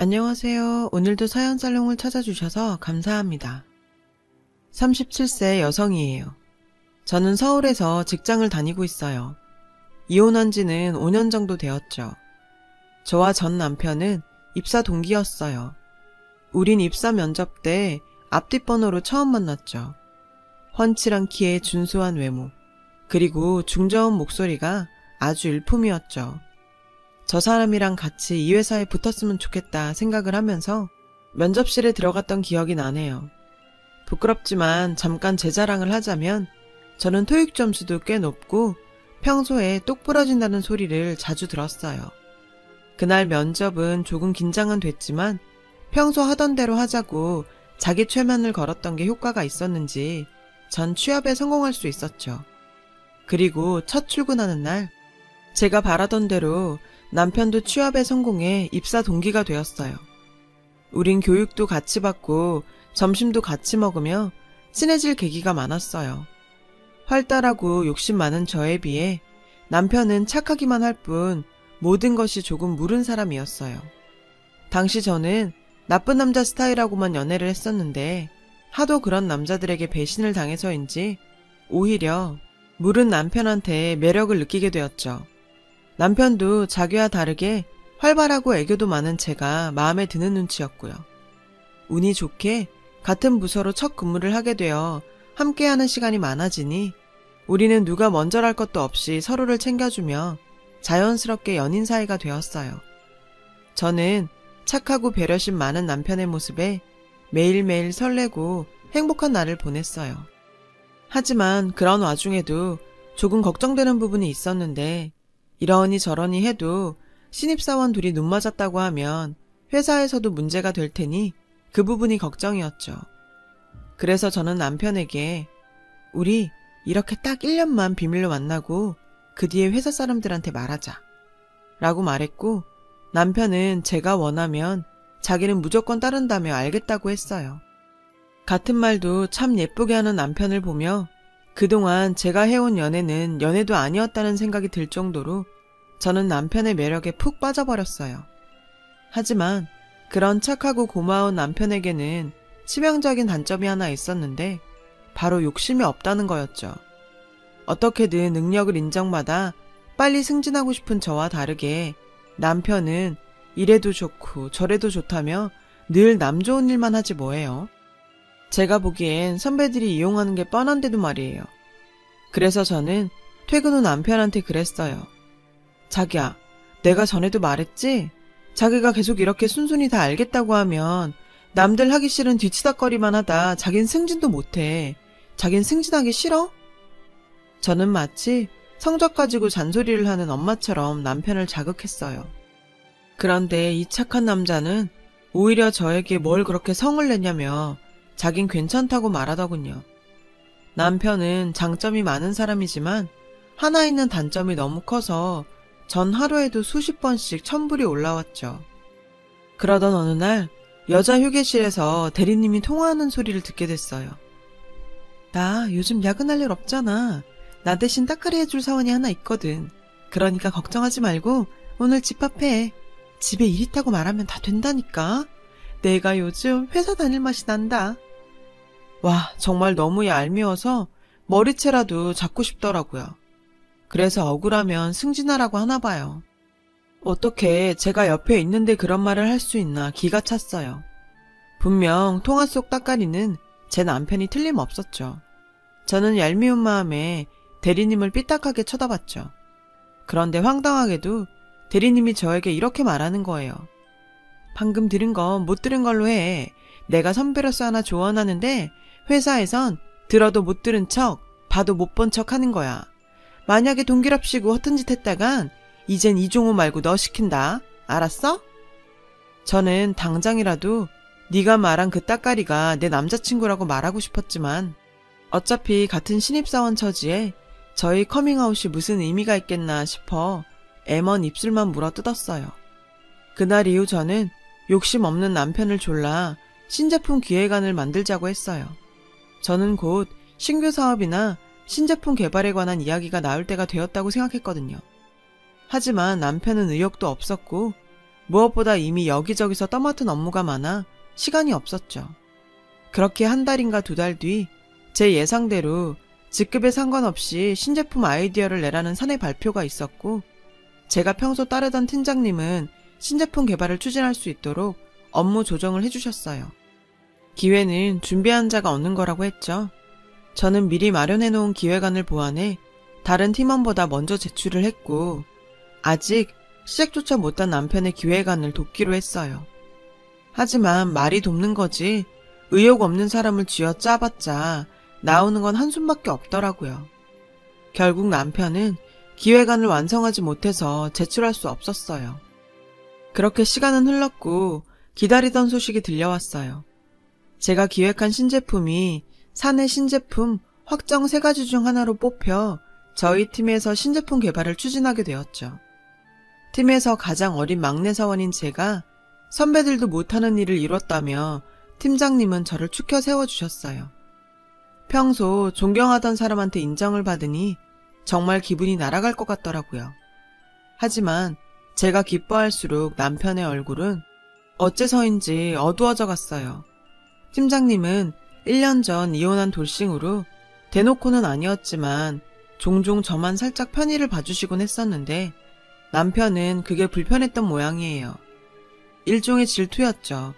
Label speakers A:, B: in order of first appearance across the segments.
A: 안녕하세요. 오늘도 사연살롱을 찾아주셔서 감사합니다. 37세 여성이에요. 저는 서울에서 직장을 다니고 있어요. 이혼한 지는 5년 정도 되었죠. 저와 전 남편은 입사 동기였어요. 우린 입사 면접 때 앞뒷번호로 처음 만났죠. 훤칠한 키에 준수한 외모, 그리고 중저음 목소리가 아주 일품이었죠. 저 사람이랑 같이 이 회사에 붙었으면 좋겠다 생각을 하면서 면접실에 들어갔던 기억이 나네요. 부끄럽지만 잠깐 제 자랑을 하자면 저는 토익 점수도 꽤 높고 평소에 똑 부러진다는 소리를 자주 들었어요. 그날 면접은 조금 긴장은 됐지만 평소 하던 대로 하자고 자기 최면을 걸었던 게 효과가 있었는지 전 취업에 성공할 수 있었죠. 그리고 첫 출근하는 날 제가 바라던 대로 남편도 취업에 성공해 입사 동기가 되었어요. 우린 교육도 같이 받고 점심도 같이 먹으며 친해질 계기가 많았어요. 활달하고 욕심 많은 저에 비해 남편은 착하기만 할 뿐 모든 것이 조금 무른 사람이었어요. 당시 저는 나쁜 남자 스타일하고만 연애를 했었는데 하도 그런 남자들에게 배신을 당해서인지 오히려 무른 남편한테 매력을 느끼게 되었죠. 남편도 자기와 다르게 활발하고 애교도 많은 제가 마음에 드는 눈치였고요. 운이 좋게 같은 부서로 첫 근무를 하게 되어 함께하는 시간이 많아지니 우리는 누가 먼저랄 것도 없이 서로를 챙겨주며 자연스럽게 연인 사이가 되었어요. 저는 착하고 배려심 많은 남편의 모습에 매일매일 설레고 행복한 날을 보냈어요. 하지만 그런 와중에도 조금 걱정되는 부분이 있었는데 이러니 저러니 해도 신입사원 둘이 눈 맞았다고 하면 회사에서도 문제가 될 테니 그 부분이 걱정이었죠. 그래서 저는 남편에게 우리 이렇게 딱 1년만 비밀로 만나고 그 뒤에 회사 사람들한테 말하자 라고 말했고 남편은 제가 원하면 자기는 무조건 따른다며 알겠다고 했어요. 같은 말도 참 예쁘게 하는 남편을 보며 그동안 제가 해온 연애는 연애도 아니었다는 생각이 들 정도로 저는 남편의 매력에 푹 빠져버렸어요. 하지만 그런 착하고 고마운 남편에게는 치명적인 단점이 하나 있었는데 바로 욕심이 없다는 거였죠. 어떻게든 능력을 인정받아 빨리 승진하고 싶은 저와 다르게 남편은 이래도 좋고 저래도 좋다며 늘 남 좋은 일만 하지 뭐예요. 제가 보기엔 선배들이 이용하는 게 뻔한데도 말이에요. 그래서 저는 퇴근 후 남편한테 그랬어요. 자기야, 내가 전에도 말했지? 자기가 계속 이렇게 순순히 다 알겠다고 하면 남들 하기 싫은 뒤치다꺼리만 하다 자긴 승진도 못해. 자긴 승진하기 싫어? 저는 마치 성적 가지고 잔소리를 하는 엄마처럼 남편을 자극했어요. 그런데 이 착한 남자는 오히려 저에게 뭘 그렇게 성을 내냐며 자긴 괜찮다고 말하더군요. 남편은 장점이 많은 사람이지만 하나 있는 단점이 너무 커서 전 하루에도 수십 번씩 천불이 올라왔죠. 그러던 어느 날 여자 휴게실에서 대리님이 통화하는 소리를 듣게 됐어요. 나 요즘 야근할 일 없잖아. 나 대신 따까리 해줄 사원이 하나 있거든. 그러니까 걱정하지 말고 오늘 집합해. 집에 일 있다고 말하면 다 된다니까. 내가 요즘 회사 다닐 맛이 난다. 와, 정말 너무 얄미워서 머리채라도 잡고 싶더라고요. 그래서 억울하면 승진하라고 하나 봐요. 어떻게 제가 옆에 있는데 그런 말을 할 수 있나 기가 찼어요. 분명 통화 속 따까리는 제 남편이 틀림없었죠. 저는 얄미운 마음에 대리님을 삐딱하게 쳐다봤죠. 그런데 황당하게도 대리님이 저에게 이렇게 말하는 거예요. 방금 들은 건 못 들은 걸로 해. 내가 선배로서 하나 조언하는데 회사에선 들어도 못 들은 척, 봐도 못 본 척 하는 거야. 만약에 동기랍시고 허튼 짓 했다간 이젠 이종호 말고 너 시킨다. 알았어? 저는 당장이라도 네가 말한 그 따까리가 내 남자친구라고 말하고 싶었지만 어차피 같은 신입사원 처지에 저희 커밍아웃이 무슨 의미가 있겠나 싶어 애먼 입술만 물어뜯었어요. 그날 이후 저는 욕심 없는 남편을 졸라 신제품 기획안을 만들자고 했어요. 저는 곧 신규 사업이나 신제품 개발에 관한 이야기가 나올 때가 되었다고 생각했거든요. 하지만 남편은 의욕도 없었고 무엇보다 이미 여기저기서 떠맡은 업무가 많아 시간이 없었죠. 그렇게 한 달인가 두 달 뒤 제 예상대로 직급에 상관없이 신제품 아이디어를 내라는 사내 발표가 있었고, 제가 평소 따르던 팀장님은 신제품 개발을 추진할 수 있도록 업무 조정을 해주셨어요. 기회는 준비한 자가 얻는 거라고 했죠. 저는 미리 마련해놓은 기획안을 보완해 다른 팀원보다 먼저 제출을 했고, 아직 시작조차 못한 남편의 기획안을 돕기로 했어요. 하지만 말이 돕는 거지 의욕 없는 사람을 쥐어 짜봤자 나오는 건 한숨밖에 없더라고요. 결국 남편은 기획안을 완성하지 못해서 제출할 수 없었어요. 그렇게 시간은 흘렀고 기다리던 소식이 들려왔어요. 제가 기획한 신제품이 사내 신제품 확정 3가지 중 하나로 뽑혀 저희 팀에서 신제품 개발을 추진하게 되었죠. 팀에서 가장 어린 막내 사원인 제가 선배들도 못하는 일을 이뤘다며 팀장님은 저를 추켜 세워주셨어요. 평소 존경하던 사람한테 인정을 받으니 정말 기분이 날아갈 것 같더라고요. 하지만 제가 기뻐할수록 남편의 얼굴은 어째서인지 어두워져 갔어요. 팀장님은 1년 전 이혼한 돌싱으로 대놓고는 아니었지만 종종 저만 살짝 편의를 봐주시곤 했었는데 남편은 그게 불편했던 모양이에요. 일종의 질투였죠.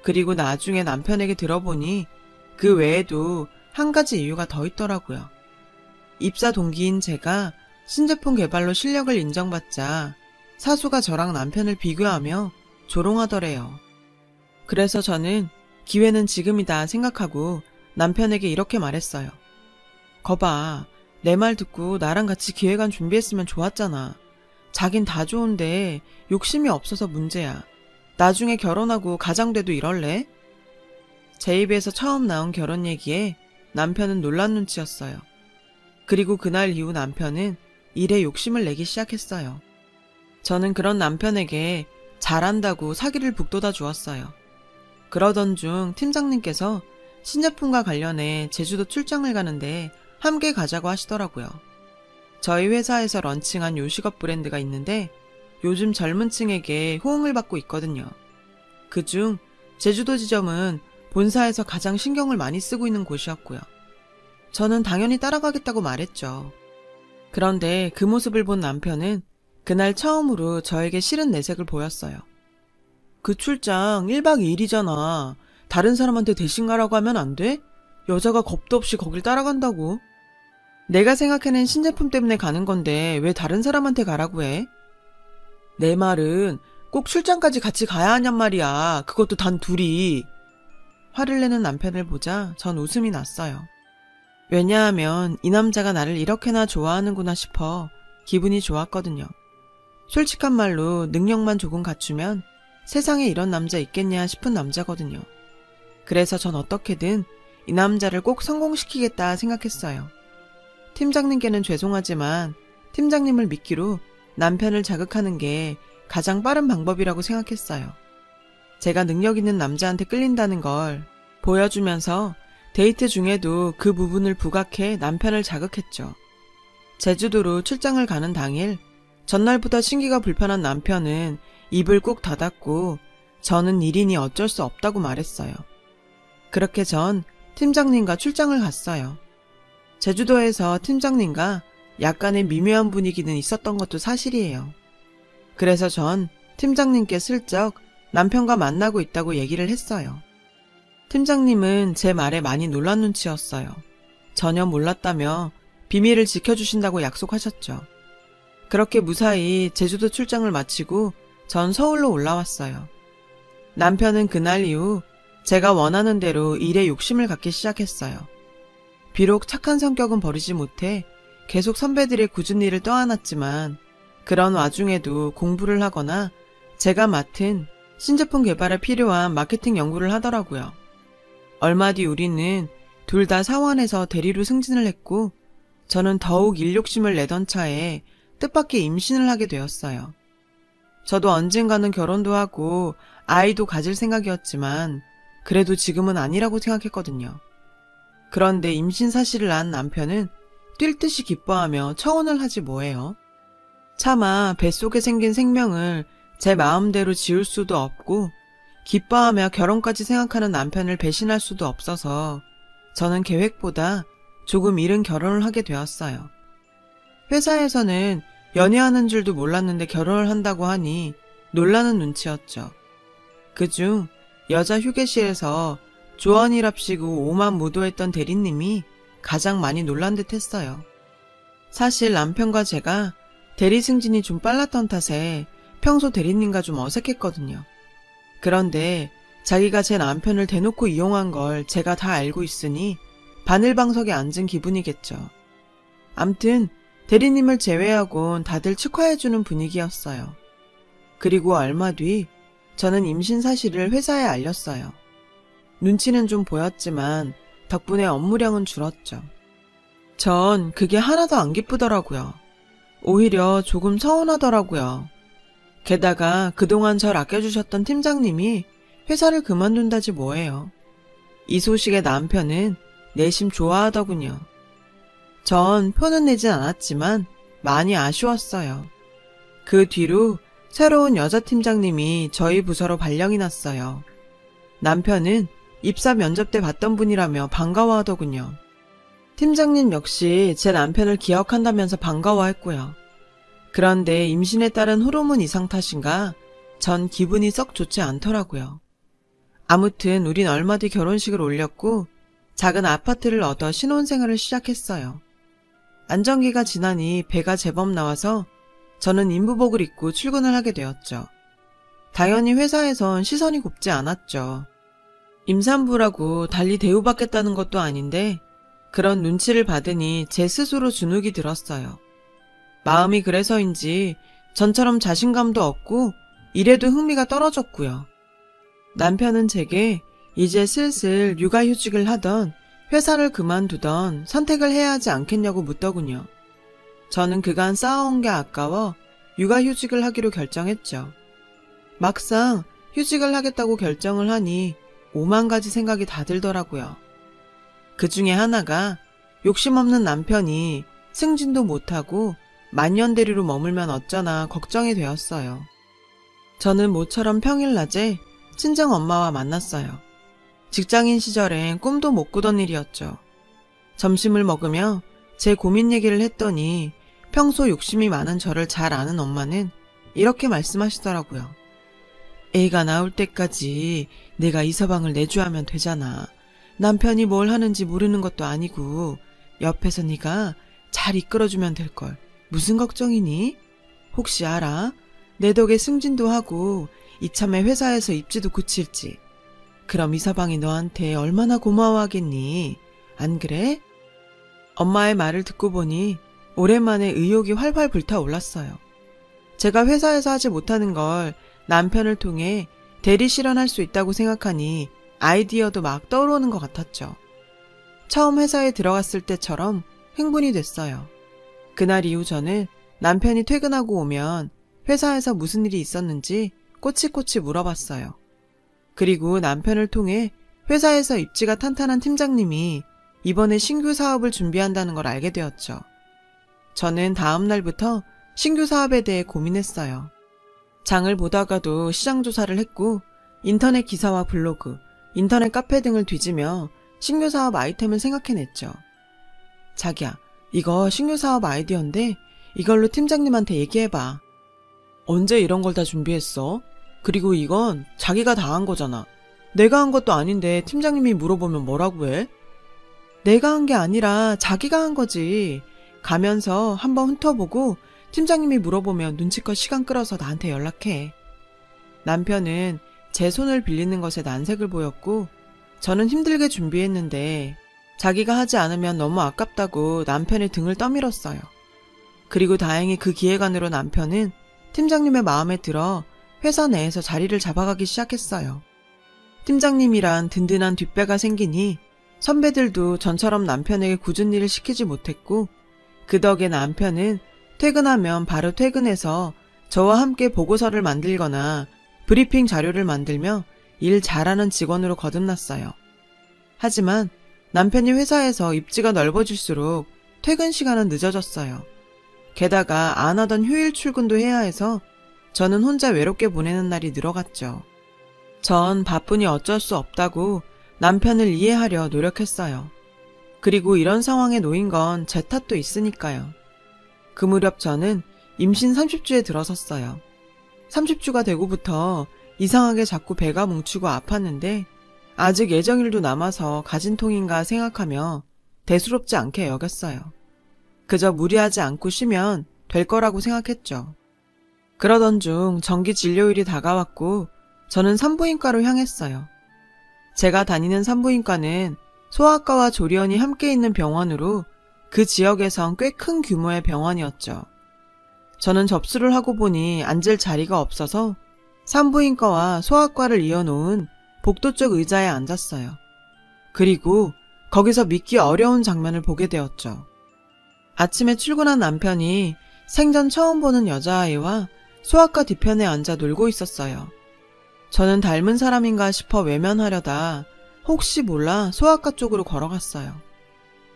A: 그리고 나중에 남편에게 들어보니 그 외에도 한 가지 이유가 더 있더라고요. 입사 동기인 제가 신제품 개발로 실력을 인정받자 사수가 저랑 남편을 비교하며 조롱하더래요. 그래서 저는 기회는 지금이다 생각하고 남편에게 이렇게 말했어요. 거봐, 내 말 듣고 나랑 같이 기획안 준비했으면 좋았잖아. 자긴 다 좋은데 욕심이 없어서 문제야. 나중에 결혼하고 가장돼도 이럴래? 제 입에서 처음 나온 결혼 얘기에 남편은 놀란 눈치였어요. 그리고 그날 이후 남편은 일에 욕심을 내기 시작했어요. 저는 그런 남편에게 잘한다고 사기를 북돋아 주었어요. 그러던 중 팀장님께서 신제품과 관련해 제주도 출장을 가는데 함께 가자고 하시더라고요. 저희 회사에서 런칭한 요식업 브랜드가 있는데 요즘 젊은 층에게 호응을 받고 있거든요. 그중 제주도 지점은 본사에서 가장 신경을 많이 쓰고 있는 곳이었고요. 저는 당연히 따라가겠다고 말했죠. 그런데 그 모습을 본 남편은 그날 처음으로 저에게 싫은 내색을 보였어요. 그 출장 1박 2일이잖아. 다른 사람한테 대신 가라고 하면 안 돼? 여자가 겁도 없이 거길 따라간다고. 내가 생각해낸 신제품 때문에 가는 건데 왜 다른 사람한테 가라고 해? 내 말은 꼭 출장까지 같이 가야 하냔 말이야. 그것도 단 둘이. 화를 내는 남편을 보자 전 웃음이 났어요. 왜냐하면 이 남자가 나를 이렇게나 좋아하는구나 싶어 기분이 좋았거든요. 솔직한 말로 능력만 조금 갖추면 세상에 이런 남자 있겠냐 싶은 남자거든요. 그래서 전 어떻게든 이 남자를 꼭 성공시키겠다 생각했어요. 팀장님께는 죄송하지만 팀장님을 믿기로 남편을 자극하는 게 가장 빠른 방법이라고 생각했어요. 제가 능력 있는 남자한테 끌린다는 걸 보여주면서 데이트 중에도 그 부분을 부각해 남편을 자극했죠. 제주도로 출장을 가는 당일 전날부터 신기가 불편한 남편은 입을 꾹 닫았고 저는 일이니 어쩔 수 없다고 말했어요. 그렇게 전 팀장님과 출장을 갔어요. 제주도에서 팀장님과 약간의 미묘한 분위기는 있었던 것도 사실이에요. 그래서 전 팀장님께 슬쩍 남편과 만나고 있다고 얘기를 했어요. 팀장님은 제 말에 많이 놀란 눈치였어요. 전혀 몰랐다며 비밀을 지켜주신다고 약속하셨죠. 그렇게 무사히 제주도 출장을 마치고 전 서울로 올라왔어요. 남편은 그날 이후 제가 원하는 대로 일에 욕심을 갖기 시작했어요. 비록 착한 성격은 버리지 못해 계속 선배들의 굳은 일을 떠안았지만 그런 와중에도 공부를 하거나 제가 맡은 신제품 개발에 필요한 마케팅 연구를 하더라고요. 얼마 뒤 우리는 둘 다 사원에서 대리로 승진을 했고 저는 더욱 일 욕심을 내던 차에 뜻밖의 임신을 하게 되었어요. 저도 언젠가는 결혼도 하고 아이도 가질 생각이었지만 그래도 지금은 아니라고 생각했거든요. 그런데 임신 사실을 안 남편은 뛸 듯이 기뻐하며 청혼을 하지 뭐예요. 차마 뱃속에 생긴 생명을 제 마음대로 지을 수도 없고 기뻐하며 결혼까지 생각하는 남편을 배신할 수도 없어서 저는 계획보다 조금 이른 결혼을 하게 되었어요. 회사에서는 연애하는 줄도 몰랐는데 결혼을 한다고 하니 놀라는 눈치였죠. 그중 여자 휴게실에서 조언이랍시고 오만 무도했던 대리님이 가장 많이 놀란 듯 했어요. 사실 남편과 제가 대리 승진이 좀 빨랐던 탓에 평소 대리님과 좀 어색했거든요. 그런데 자기가 제 남편을 대놓고 이용한 걸 제가 다 알고 있으니 바늘방석에 앉은 기분이겠죠. 암튼 대리님을 제외하곤 다들 축하해주는 분위기였어요. 그리고 얼마 뒤 저는 임신 사실을 회사에 알렸어요. 눈치는 좀 보였지만 덕분에 업무량은 줄었죠. 전 그게 하나도 안 기쁘더라고요. 오히려 조금 서운하더라고요. 게다가 그동안 절 아껴주셨던 팀장님이 회사를 그만둔다지 뭐예요. 이 소식에 남편은 내심 좋아하더군요. 전 표는 내진 않았지만 많이 아쉬웠어요. 그 뒤로 새로운 여자 팀장님이 저희 부서로 발령이 났어요. 남편은 입사 면접 때 봤던 분이라며 반가워하더군요. 팀장님 역시 제 남편을 기억한다면서 반가워했고요. 그런데 임신에 따른 호르몬 이상 탓인가 전 기분이 썩 좋지 않더라고요. 아무튼 우린 얼마 뒤 결혼식을 올렸고 작은 아파트를 얻어 신혼생활을 시작했어요. 안정기가 지나니 배가 제법 나와서 저는 인부복을 입고 출근을 하게 되었죠. 당연히 회사에선 시선이 곱지 않았죠. 임산부라고 달리 대우받겠다는 것도 아닌데 그런 눈치를 받으니 제 스스로 주눅이 들었어요. 마음이 그래서인지 전처럼 자신감도 없고 일에도 흥미가 떨어졌고요. 남편은 제게 이제 슬슬 육아휴직을 하던 회사를 그만두던 선택을 해야 하지 않겠냐고 묻더군요. 저는 그간 쌓아온 게 아까워 육아휴직을 하기로 결정했죠. 막상 휴직을 하겠다고 결정을 하니 5만 가지 생각이 다 들더라고요. 그 중에 하나가 욕심 없는 남편이 승진도 못하고 만년대리로 머물면 어쩌나 걱정이 되었어요. 저는 모처럼 평일 낮에 친정 엄마와 만났어요. 직장인 시절엔 꿈도 못 꾸던 일이었죠. 점심을 먹으며 제 고민 얘기를 했더니 평소 욕심이 많은 저를 잘 아는 엄마는 이렇게 말씀하시더라고요. 애가 나올 때까지 내가 이 서방을 내주하면 되잖아. 남편이 뭘 하는지 모르는 것도 아니고 옆에서 네가 잘 이끌어주면 될걸. 무슨 걱정이니? 혹시 알아? 내 덕에 승진도 하고 이참에 회사에서 입지도 굳힐지. 그럼 이 서방이 너한테 얼마나 고마워하겠니? 안 그래? 엄마의 말을 듣고 보니 오랜만에 의욕이 활활 불타올랐어요. 제가 회사에서 하지 못하는 걸 남편을 통해 대리 실현할 수 있다고 생각하니 아이디어도 막 떠오르는 것 같았죠. 처음 회사에 들어갔을 때처럼 흥분이 됐어요. 그날 이후 저는 남편이 퇴근하고 오면 회사에서 무슨 일이 있었는지 꼬치꼬치 물어봤어요. 그리고 남편을 통해 회사에서 입지가 탄탄한 팀장님이 이번에 신규 사업을 준비한다는 걸 알게 되었죠. 저는 다음 날부터 신규 사업에 대해 고민했어요. 장을 보다가도 시장 조사를 했고 인터넷 기사와 블로그, 인터넷 카페 등을 뒤지며 신규 사업 아이템을 생각해냈죠. 자기야, 이거 신규 사업 아이디어인데 이걸로 팀장님한테 얘기해봐. 언제 이런 걸 다 준비했어? 그리고 이건 자기가 다 한 거잖아. 내가 한 것도 아닌데 팀장님이 물어보면 뭐라고 해? 내가 한 게 아니라 자기가 한 거지. 가면서 한번 훑어보고 팀장님이 물어보면 눈치껏 시간 끌어서 나한테 연락해. 남편은 제 손을 빌리는 것에 난색을 보였고 저는 힘들게 준비했는데 자기가 하지 않으면 너무 아깝다고 남편의 등을 떠밀었어요. 그리고 다행히 그 기획안으로 남편은 팀장님의 마음에 들어 회사 내에서 자리를 잡아가기 시작했어요. 팀장님이란 든든한 뒷배가 생기니 선배들도 전처럼 남편에게 굳은 일을 시키지 못했고 그 덕에 남편은 퇴근하면 바로 퇴근해서 저와 함께 보고서를 만들거나 브리핑 자료를 만들며 일 잘하는 직원으로 거듭났어요. 하지만 남편이 회사에서 입지가 넓어질수록 퇴근 시간은 늦어졌어요. 게다가 안 하던 휴일 출근도 해야 해서 저는 혼자 외롭게 보내는 날이 늘어갔죠. 전 바쁘니 어쩔 수 없다고 남편을 이해하려 노력했어요. 그리고 이런 상황에 놓인 건 제 탓도 있으니까요. 그 무렵 저는 임신 30주에 들어섰어요. 30주가 되고부터 이상하게 자꾸 배가 뭉치고 아팠는데 아직 예정일도 남아서 가진 통인가 생각하며 대수롭지 않게 여겼어요. 그저 무리하지 않고 쉬면 될 거라고 생각했죠. 그러던 중 정기 진료일이 다가왔고 저는 산부인과로 향했어요. 제가 다니는 산부인과는 소아과와 조리원이 함께 있는 병원으로 그 지역에선 꽤 큰 규모의 병원이었죠. 저는 접수를 하고 보니 앉을 자리가 없어서 산부인과와 소아과를 이어놓은 복도 쪽 의자에 앉았어요. 그리고 거기서 믿기 어려운 장면을 보게 되었죠. 아침에 출근한 남편이 생전 처음 보는 여자아이와 소아과 뒤편에 앉아 놀고 있었어요. 저는 닮은 사람인가 싶어 외면하려다 혹시 몰라 소아과 쪽으로 걸어갔어요.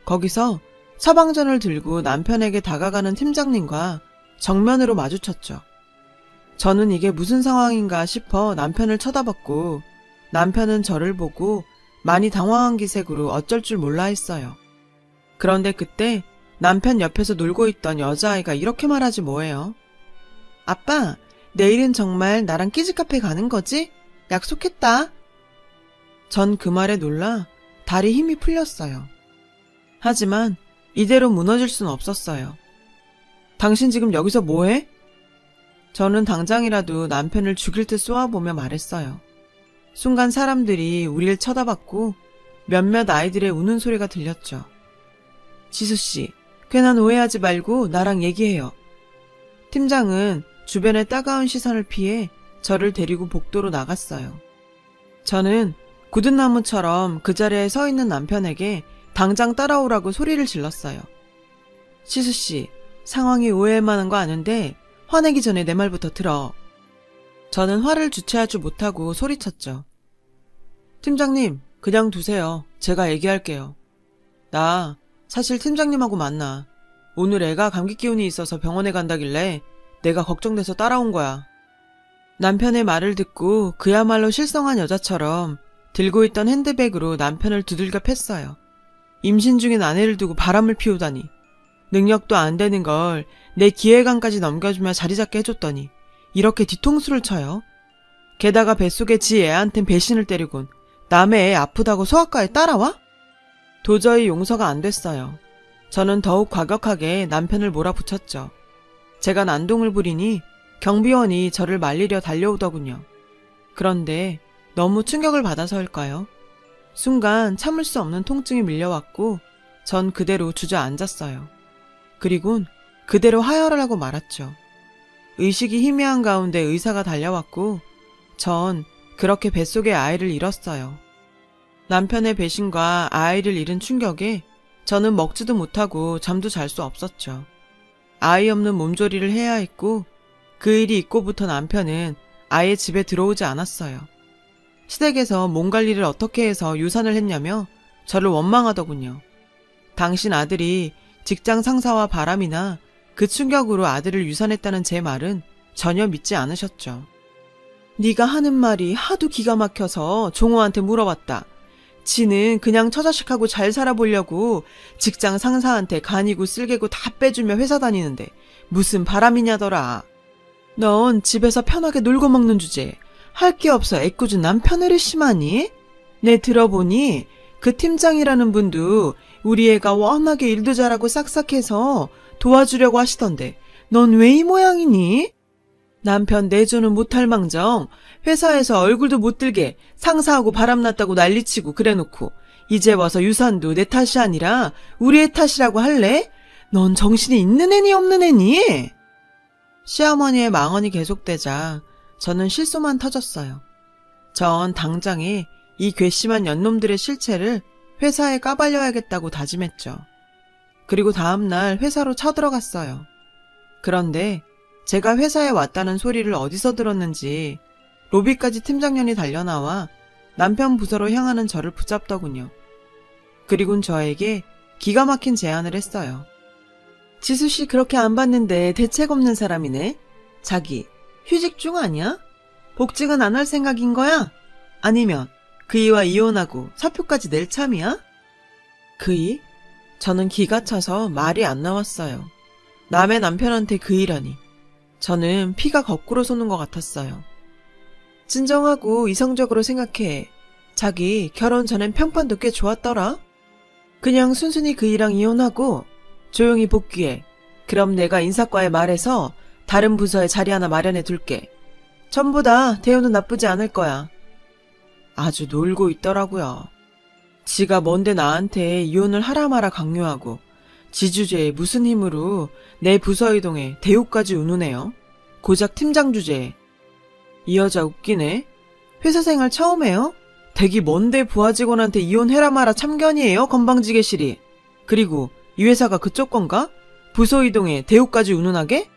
A: 거기서 처방전을 들고 남편에게 다가가는 팀장님과 정면으로 마주쳤죠. 저는 이게 무슨 상황인가 싶어 남편을 쳐다봤고 남편은 저를 보고 많이 당황한 기색으로 어쩔 줄 몰라 했어요. 그런데 그때 남편 옆에서 놀고 있던 여자아이가 이렇게 말하지 뭐예요. 아빠, 내일은 정말 나랑 키즈카페 가는 거지? 약속했다. 전 그 말에 놀라 다리 힘이 풀렸어요. 하지만 이대로 무너질 순 없었어요. 당신 지금 여기서 뭐해? 저는 당장이라도 남편을 죽일 듯 쏘아보며 말했어요. 순간 사람들이 우리를 쳐다봤고 몇몇 아이들의 우는 소리가 들렸죠. 지수씨, 괜한 오해하지 말고 나랑 얘기해요. 팀장은 주변의 따가운 시선을 피해 저를 데리고 복도로 나갔어요. 저는 굳은 나무처럼 그 자리에 서 있는 남편에게 당장 따라오라고 소리를 질렀어요. 지수씨, 상황이 오해할 만한 거 아는데 화내기 전에 내 말부터 들어. 저는 화를 주체하지 못하고 소리쳤죠. 팀장님, 그냥 두세요. 제가 얘기할게요. 나 사실 팀장님하고 만나. 오늘 애가 감기 기운이 있어서 병원에 간다길래 내가 걱정돼서 따라온 거야. 남편의 말을 듣고 그야말로 실성한 여자처럼 들고 있던 핸드백으로 남편을 두들겨 팼어요. 임신 중인 아내를 두고 바람을 피우다니. 능력도 안 되는 걸 내 기획안까지 넘겨주며 자리 잡게 해줬더니 이렇게 뒤통수를 쳐요. 게다가 뱃속에 지 애한텐 배신을 때리곤 남의 애 아프다고 소아과에 따라와? 도저히 용서가 안 됐어요. 저는 더욱 과격하게 남편을 몰아붙였죠. 제가 난동을 부리니 경비원이 저를 말리려 달려오더군요. 그런데 너무 충격을 받아서일까요? 순간 참을 수 없는 통증이 밀려왔고 전 그대로 주저앉았어요. 그리곤 그대로 하혈을 하고 말았죠. 의식이 희미한 가운데 의사가 달려왔고 전 그렇게 뱃속에 아이를 잃었어요. 남편의 배신과 아이를 잃은 충격에 저는 먹지도 못하고 잠도 잘 수 없었죠. 아이 없는 몸조리를 해야 했고 그 일이 있고부터 남편은 아예 집에 들어오지 않았어요. 시댁에서 몸 관리를 어떻게 해서 유산을 했냐며 저를 원망하더군요. 당신 아들이 직장 상사와 바람이나 그 충격으로 아들을 유산했다는 제 말은 전혀 믿지 않으셨죠. 네가 하는 말이 하도 기가 막혀서 종호한테 물어봤다. 지는 그냥 처자식하고 잘 살아보려고 직장 상사한테 간이고 쓸개고 다 빼주며 회사 다니는데 무슨 바람이냐더라. 넌 집에서 편하게 놀고 먹는 주제에 할 게 없어 애꿎은 남편을 심하니? 내 들어보니 그 팀장이라는 분도 우리 애가 워낙에 일도 잘하고 싹싹해서 도와주려고 하시던데 넌 왜 이 모양이니? 남편 내조는 못할 망정 회사에서 얼굴도 못 들게 상사하고 바람났다고 난리치고 그래놓고 이제 와서 유산도 내 탓이 아니라 우리 애 탓이라고 할래? 넌 정신이 있는 애니 없는 애니? 시어머니의 망언이 계속되자 저는 실소만 터졌어요. 전 당장에 이 괘씸한 연놈들의 실체를 회사에 까발려야겠다고 다짐했죠. 그리고 다음날 회사로 쳐들어갔어요. 그런데 제가 회사에 왔다는 소리를 어디서 들었는지 로비까지 팀장년이 달려나와 남편 부서로 향하는 저를 붙잡더군요. 그리곤 저에게 기가 막힌 제안을 했어요. 지수씨 그렇게 안 봤는데 대책 없는 사람이네. 자기 휴직 중 아니야? 복직은 안 할 생각인 거야? 아니면 그이와 이혼하고 사표까지 낼 참이야? 그이? 저는 기가 차서 말이 안 나왔어요. 남의 남편한테 그이라니. 저는 피가 거꾸로 솟는 것 같았어요. 진정하고 이성적으로 생각해. 자기 결혼 전엔 평판도 꽤 좋았더라? 그냥 순순히 그이랑 이혼하고 조용히 복귀해. 그럼 내가 인사과에 말해서 다른 부서에 자리 하나 마련해 둘게. 전부 다 대우는 나쁘지 않을 거야. 아주 놀고 있더라고요. 지가 뭔데 나한테 이혼을 하라 마라 강요하고 지주제에 무슨 힘으로 내 부서 이동에 대우까지 운우네요. 고작 팀장 주제에. 이 여자 웃기네. 회사 생활 처음 해요? 댁이 뭔데 부하 직원한테 이혼해라 마라 참견이에요, 건방지게실이. 그리고 이 회사가 그쪽 건가? 부서 이동에 대우까지 운운하게?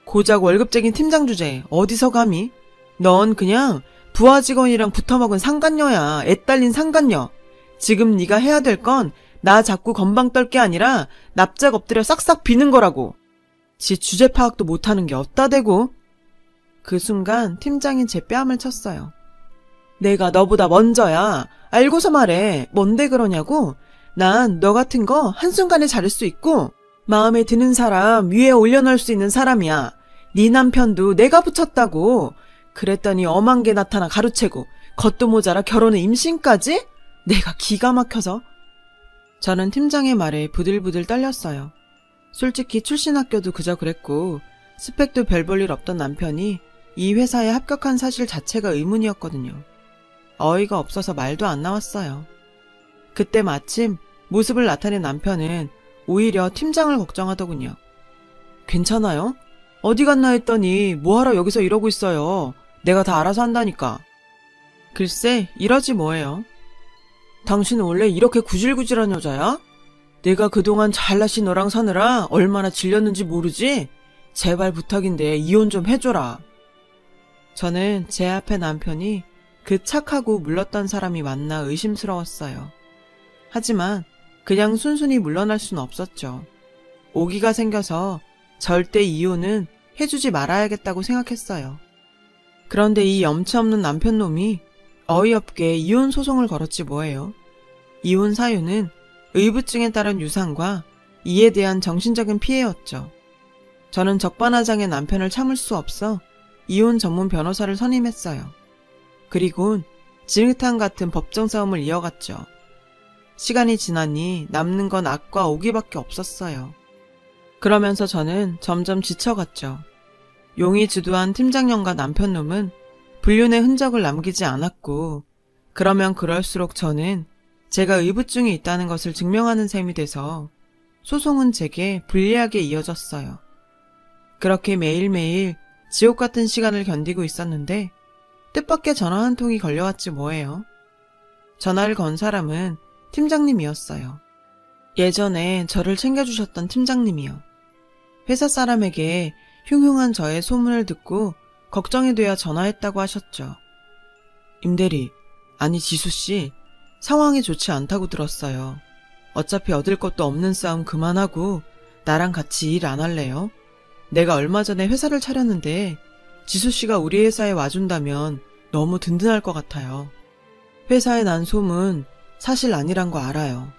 A: 고작 월급쟁인 팀장 주제에 어디서 감히? 넌 그냥 부하 직원이랑 붙어먹은 상간녀야. 애 딸린 상간녀. 지금 네가 해야 될 건 나 자꾸 건방 떨 게 아니라 납작 엎드려 싹싹 비는 거라고. 지 주제 파악도 못하는 게 어따 대고. 그 순간 팀장이 제 뺨을 쳤어요. 내가 너보다 먼저야. 알고서 말해. 뭔데 그러냐고. 난 너 같은 거 한순간에 자를 수 있고 마음에 드는 사람 위에 올려놓을 수 있는 사람이야. 네 남편도 내가 붙였다고. 그랬더니 엄한 게 나타나 가로채고 겉도 모자라 결혼에 임신까지? 내가 기가 막혀서. 저는 팀장의 말에 부들부들 떨렸어요. 솔직히 출신 학교도 그저 그랬고 스펙도 별 볼 일 없던 남편이 이 회사에 합격한 사실 자체가 의문이었거든요. 어이가 없어서 말도 안 나왔어요. 그때 마침 모습을 나타낸 남편은 오히려 팀장을 걱정하더군요. 괜찮아요? 어디 갔나 했더니 뭐하러 여기서 이러고 있어요. 내가 다 알아서 한다니까. 글쎄 이러지 뭐예요. 당신은 원래 이렇게 구질구질한 여자야? 내가 그동안 잘나신 너랑 사느라 얼마나 질렸는지 모르지? 제발 부탁인데 이혼 좀 해줘라. 저는 제 앞에 남편이 그 착하고 물렀던 사람이 맞나 의심스러웠어요. 하지만 그냥 순순히 물러날 수는 없었죠. 오기가 생겨서 절대 이혼은 해주지 말아야겠다고 생각했어요. 그런데 이 염치 없는 남편놈이 어이없게 이혼 소송을 걸었지 뭐예요. 이혼 사유는 의부증에 따른 유산과 이에 대한 정신적인 피해였죠. 저는 적반하장의 남편을 참을 수 없어 이혼 전문 변호사를 선임했어요. 그리곤 진흙탕 같은 법정 싸움을 이어갔죠. 시간이 지나니 남는 건 악과 오기밖에 없었어요. 그러면서 저는 점점 지쳐갔죠. 용이 주도한 팀장년과 남편놈은 불륜의 흔적을 남기지 않았고 그러면 그럴수록 저는 제가 의부증이 있다는 것을 증명하는 셈이 돼서 소송은 제게 불리하게 이어졌어요. 그렇게 매일매일 지옥 같은 시간을 견디고 있었는데 뜻밖의 전화 한 통이 걸려왔지 뭐예요. 전화를 건 사람은 팀장님이었어요. 예전에 저를 챙겨주셨던 팀장님이요. 회사 사람에게 흉흉한 저의 소문을 듣고 걱정이 돼야 전화했다고 하셨죠. 임대리, 아니 지수씨, 상황이 좋지 않다고 들었어요. 어차피 얻을 것도 없는 싸움 그만하고 나랑 같이 일 안 할래요? 내가 얼마 전에 회사를 차렸는데 지수씨가 우리 회사에 와준다면 너무 든든할 것 같아요. 회사에 난 소문 사실 아니란 거 알아요.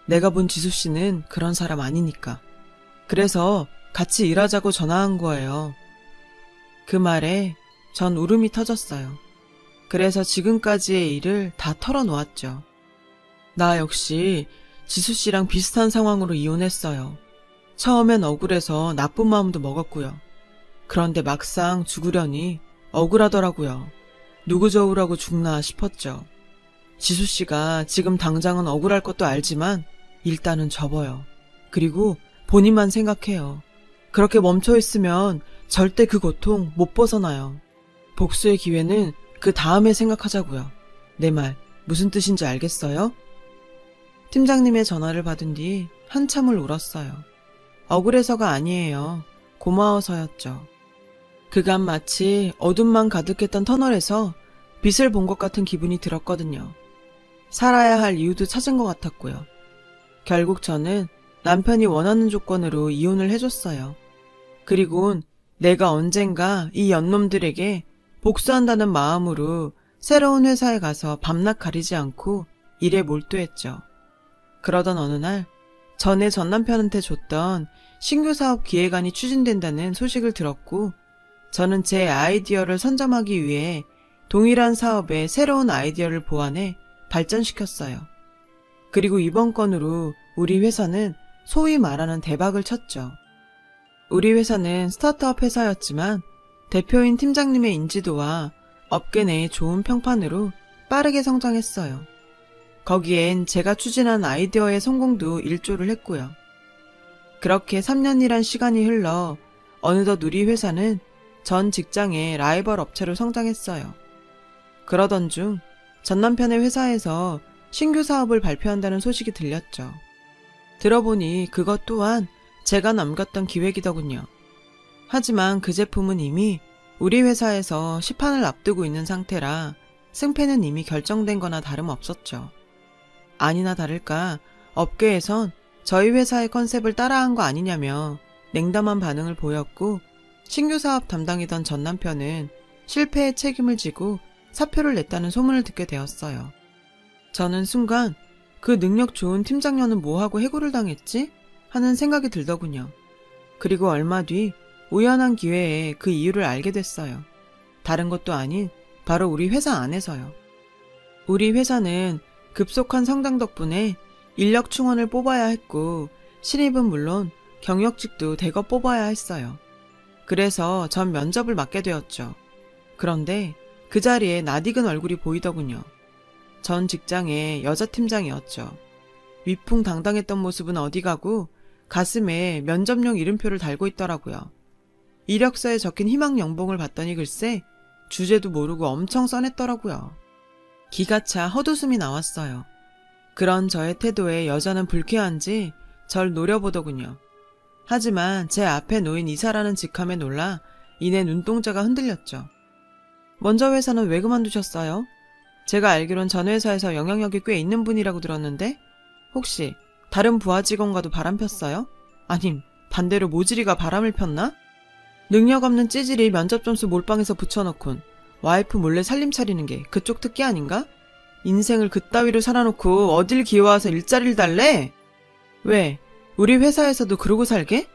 A: 내가 본 지수씨는 그런 사람 아니니까. 그래서 같이 일하자고 전화한 거예요. 그 말에 전 울음이 터졌어요. 그래서 지금까지의 일을 다 털어놓았죠. 나 역시 지수씨랑 비슷한 상황으로 이혼했어요. 처음엔 억울해서 나쁜 마음도 먹었고요. 그런데 막상 죽으려니 억울하더라고요. 누구 저우라고 죽나 싶었죠. 지수씨가 지금 당장은 억울할 것도 알지만 일단은 접어요. 그리고 본인만 생각해요. 그렇게 멈춰있으면 절대 그 고통 못 벗어나요. 복수의 기회는 그 다음에 생각하자고요. 내 말 무슨 뜻인지 알겠어요? 팀장님의 전화를 받은 뒤 한참을 울었어요. 억울해서가 아니에요. 고마워서였죠. 그간 마치 어둠만 가득했던 터널에서 빛을 본 것 같은 기분이 들었거든요. 살아야 할 이유도 찾은 것 같았고요. 결국 저는 남편이 원하는 조건으로 이혼을 해줬어요. 그리곤 내가 언젠가 이 연놈들에게 복수한다는 마음으로 새로운 회사에 가서 밤낮 가리지 않고 일에 몰두했죠. 그러던 어느 날 전에 전남편한테 줬던 신규 사업 기획안이 추진된다는 소식을 들었고 저는 제 아이디어를 선점하기 위해 동일한 사업에 새로운 아이디어를 보완해 발전시켰어요. 그리고 이번 건으로 우리 회사는 소위 말하는 대박을 쳤죠. 우리 회사는 스타트업 회사였지만 대표인 팀장님의 인지도와 업계 내의 좋은 평판으로 빠르게 성장했어요. 거기엔 제가 추진한 아이디어의 성공도 일조를 했고요. 그렇게 3년이란 시간이 흘러 어느덧 우리 회사는 전 직장의 라이벌 업체로 성장했어요. 그러던 중 전남편의 회사에서 신규 사업을 발표한다는 소식이 들렸죠. 들어보니 그것 또한 제가 남겼던 기획이더군요. 하지만 그 제품은 이미 우리 회사에서 시판을 앞두고 있는 상태라 승패는 이미 결정된 거나 다름없었죠. 아니나 다를까 업계에선 저희 회사의 컨셉을 따라한 거 아니냐며 냉담한 반응을 보였고 신규 사업 담당이던 전 남편은 실패의 책임을 지고 사표를 냈다는 소문을 듣게 되었어요. 저는 순간 그 능력 좋은 팀장년은 뭐하고 해고를 당했지? 하는 생각이 들더군요. 그리고 얼마 뒤 우연한 기회에 그 이유를 알게 됐어요. 다른 것도 아닌 바로 우리 회사 안에서요. 우리 회사는 급속한 성장 덕분에 인력 충원을 뽑아야 했고 신입은 물론 경력직도 대거 뽑아야 했어요. 그래서 전 면접을 맡게 되었죠. 그런데 그 자리에 낯익은 얼굴이 보이더군요. 전 직장의 여자 팀장이었죠. 위풍당당했던 모습은 어디 가고 가슴에 면접용 이름표를 달고 있더라고요. 이력서에 적힌 희망 연봉을 봤더니 글쎄 주제도 모르고 엄청 써냈더라고요. 기가 차 헛웃음이 나왔어요. 그런 저의 태도에 여자는 불쾌한지 절 노려보더군요. 하지만 제 앞에 놓인 이사라는 직함에 놀라 이내 눈동자가 흔들렸죠. 먼저 회사는 왜 그만두셨어요? 제가 알기론 전 회사에서 영향력이 꽤 있는 분이라고 들었는데 혹시 다른 부하 직원과도 바람 폈어요? 아님 반대로 모질이가 바람을 폈나? 능력 없는 찌질이 면접 점수 몰빵해서 붙여넣곤 와이프 몰래 살림 차리는 게 그쪽 특기 아닌가? 인생을 그따위로 살아놓고 어딜 기어와서 일자리를 달래? 왜? 우리 회사에서도 그러고 살게?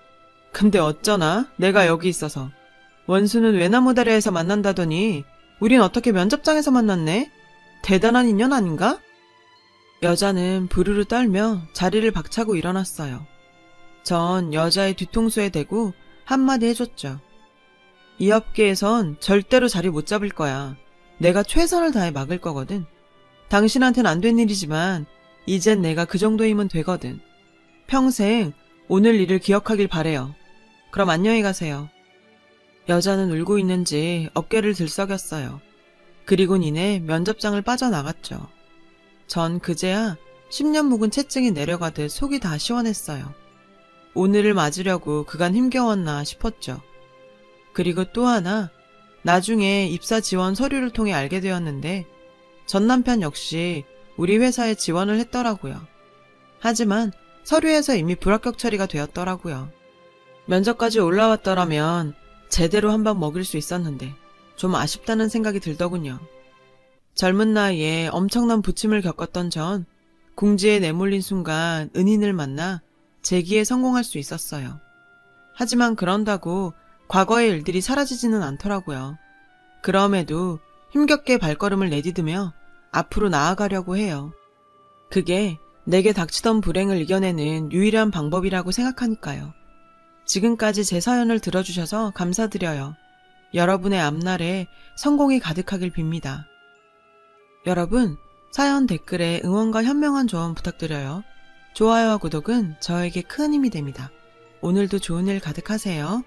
A: 근데 어쩌나 내가 여기 있어서. 원수는 외나무다리에서 만난다더니 우린 어떻게 면접장에서 만났네? 대단한 인연 아닌가? 여자는 부르르 떨며 자리를 박차고 일어났어요. 전 여자의 뒤통수에 대고 한마디 해줬죠. 이 업계에선 절대로 자리 못 잡을 거야. 내가 최선을 다해 막을 거거든. 당신한텐 안 된 일이지만 이젠 내가 그 정도이면 되거든. 평생 오늘 일을 기억하길 바래요. 그럼 안녕히 가세요. 여자는 울고 있는지 어깨를 들썩였어요. 그리곤 이내 면접장을 빠져나갔죠. 전 그제야 10년 묵은 채증이 내려가듯 속이 다 시원했어요. 오늘을 맞으려고 그간 힘겨웠나 싶었죠. 그리고 또 하나, 나중에 입사 지원 서류를 통해 알게 되었는데 전 남편 역시 우리 회사에 지원을 했더라고요. 하지만 서류에서 이미 불합격 처리가 되었더라고요. 면접까지 올라왔더라면 제대로 한번 먹일 수 있었는데 좀 아쉽다는 생각이 들더군요. 젊은 나이에 엄청난 부침을 겪었던 전 궁지에 내몰린 순간 은인을 만나 재기에 성공할 수 있었어요. 하지만 그런다고 과거의 일들이 사라지지는 않더라고요. 그럼에도 힘겹게 발걸음을 내디디며 앞으로 나아가려고 해요. 그게 내게 닥치던 불행을 이겨내는 유일한 방법이라고 생각하니까요. 지금까지 제 사연을 들어주셔서 감사드려요. 여러분의 앞날에 성공이 가득하길 빕니다. 여러분, 사연 댓글에 응원과 현명한 조언 부탁드려요. 좋아요와 구독은 저에게 큰 힘이 됩니다. 오늘도 좋은 일 가득하세요.